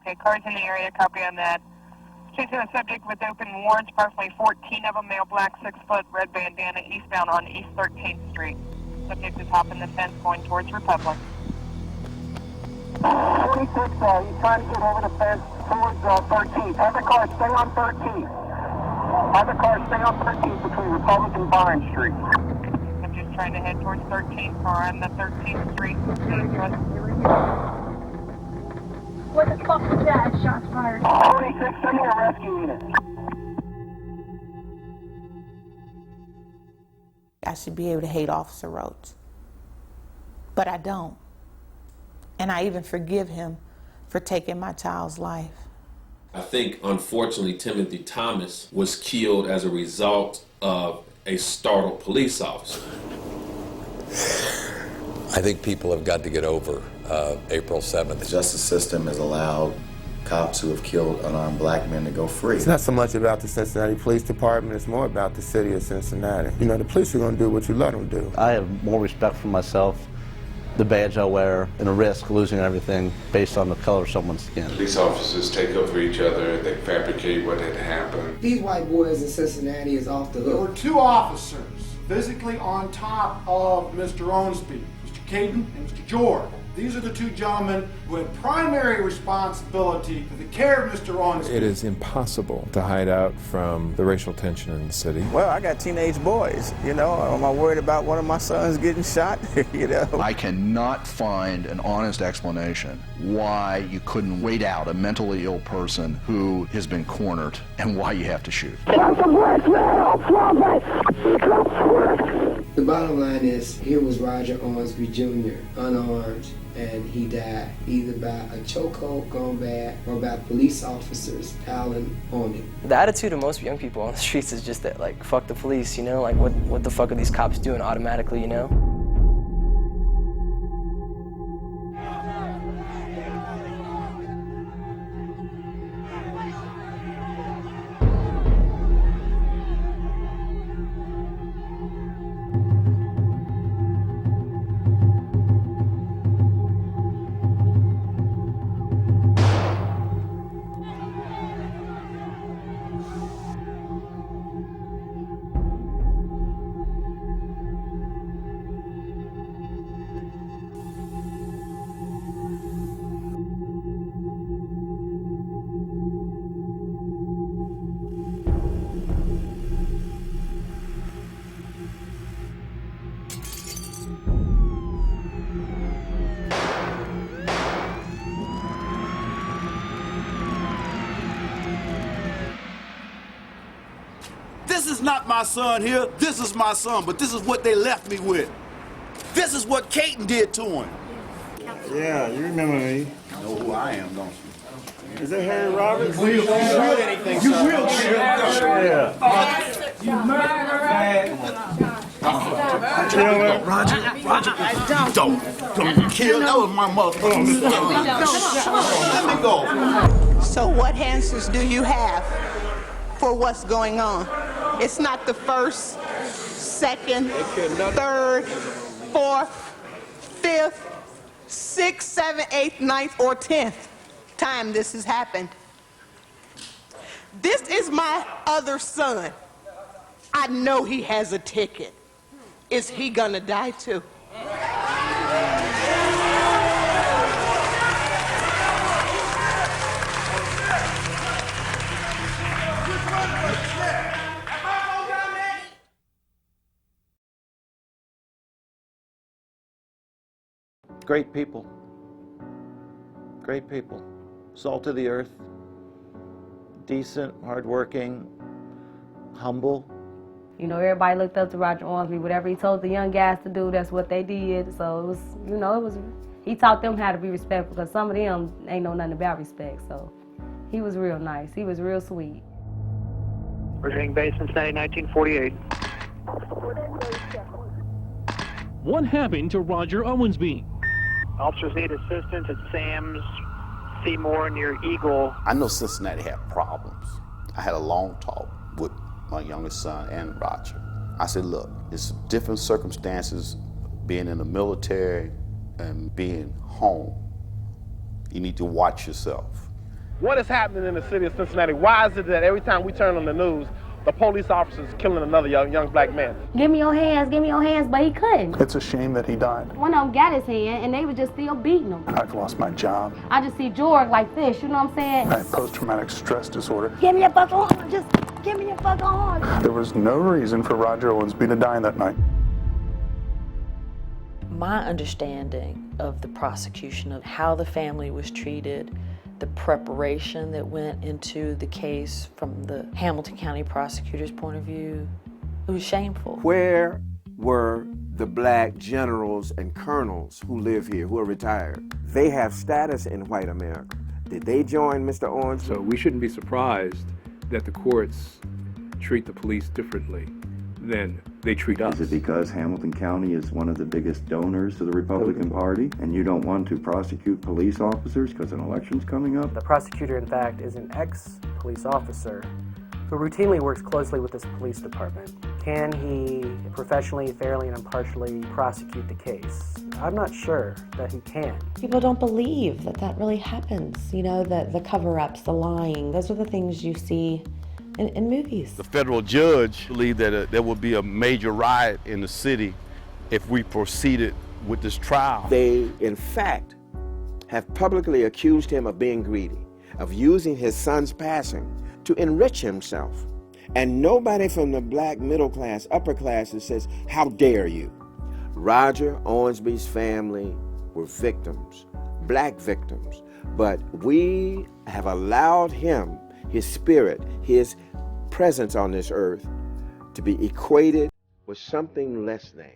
Okay, cars in the area, copy on that. Chasing a subject with open warrants, approximately 14 of them, male black, 6 foot, red bandana, eastbound on East 13th Street. Subject is hopping the fence going towards Republic. 46, he's trying to get over the fence towards 13th. Other cars, stay on 13th. Other cars, stay on 13th between Republic and Vine Street. I'm just trying to head towards 13th, car on the 13th Street. What the fuck was that? Shots fired. 46, send me a rescue unit. I should be able to hate Officer Roach, but I don't. And I even forgive him for taking my child's life. I think, unfortunately, Timothy Thomas was killed as a result of a startled police officer. I think people have got to get over April 7th. The justice system has allowed cops who have killed unarmed black men to go free. It's not so much about the Cincinnati Police Department, it's more about the city of Cincinnati. You know, the police are going to do what you let them do. I have more respect for myself, the badge I wear, and the risk of losing everything based on the color of someone's skin. Police officers take up for each other, they fabricate what had happened. These white boys in Cincinnati is off the hook. There were 2 officers physically on top of Mr. Owensby, Mr. Caden and Mr. Jordan. These are the 2 gentlemen who had primary responsibility for the care of Mr. Owensby. It is impossible to hide out from the racial tension in the city. Well, I got teenage boys, you know. Am I worried about one of my sons getting shot? You know. I cannot find an honest explanation why you couldn't wait out a mentally ill person who has been cornered and why you have to shoot. The bottom line is, here was Roger Owensby Jr., unarmed, and he died either by a chokehold gone bad or by police officers piling on him. The attitude of most young people on the streets is just that, like, fuck the police, you know? Like, what the fuck are these cops doing automatically, you know? This is not my son here. This is my son, but this is what they left me with. This is what Caden did to him. Yeah, you remember me. You know who I am, don't you? Is that Harry Roberts? You will shoot anything, you will shoot. Yeah. You murderer. Roger, don't kill. That was my mother. Let me go. So what answers do you have for what's going on? It's not the first, second, third, fourth, fifth, sixth, seventh, eighth, ninth, or 10th time this has happened. This is my other son. I know he has a ticket. Is he gonna die too? Great people. Great people. Salt of the earth. Decent, hardworking, humble. You know, everybody looked up to Roger Owensby. Whatever he told the young guys to do, that's what they did. So it was, you know, he taught them how to be respectful, because some of them ain't know nothing about respect. So he was real nice. He was real sweet. Originating base Cincinnati, 1948. What happened to Roger Owensby? Officers need assistance at Sam's Seymour near Eagle. I know Cincinnati had problems. I had a long talk with my youngest son and Roger. I said, look, it's different circumstances being in the military and being home. You need to watch yourself. What is happening in the city of Cincinnati? Why is it that every time we turn on the news, the police officer's killing another young black man? Give me your hands, but he couldn't. It's a shame that he died. One of them got his hand, and they were just still beating him. I've lost my job. I just see George like this, you know what I'm saying? I have post-traumatic stress disorder. Give me your fucking arm, just give me your fucking arm. There was no reason for Roger Owensby to die that night. My understanding of the prosecution, of how the family was treated, the preparation that went into the case from the Hamilton County prosecutor's point of view, it was shameful. Where were the black generals and colonels who live here, who are retired? They have status in white America. Did they join Mr. Owens? So we shouldn't be surprised that the courts treat the police differently than they treat us. Is it because Hamilton County is one of the biggest donors to the Republican Party and you don't want to prosecute police officers because an election's coming up? The prosecutor, in fact, is an ex-police officer who routinely works closely with this police department. Can he professionally, fairly, and impartially prosecute the case? I'm not sure that he can. People don't believe that that really happens. You know, the cover-ups, the lying, those are the things you see in movies. The federal judge believed that there would be a major riot in the city if we proceeded with this trial. They, in fact, have publicly accused him of being greedy, of using his son's passing to enrich himself. And nobody from the black middle class, upper classes says, how dare you? Roger Owensby's family were victims, black victims, but we have allowed him, his spirit, his presence on this earth to be equated with something less than.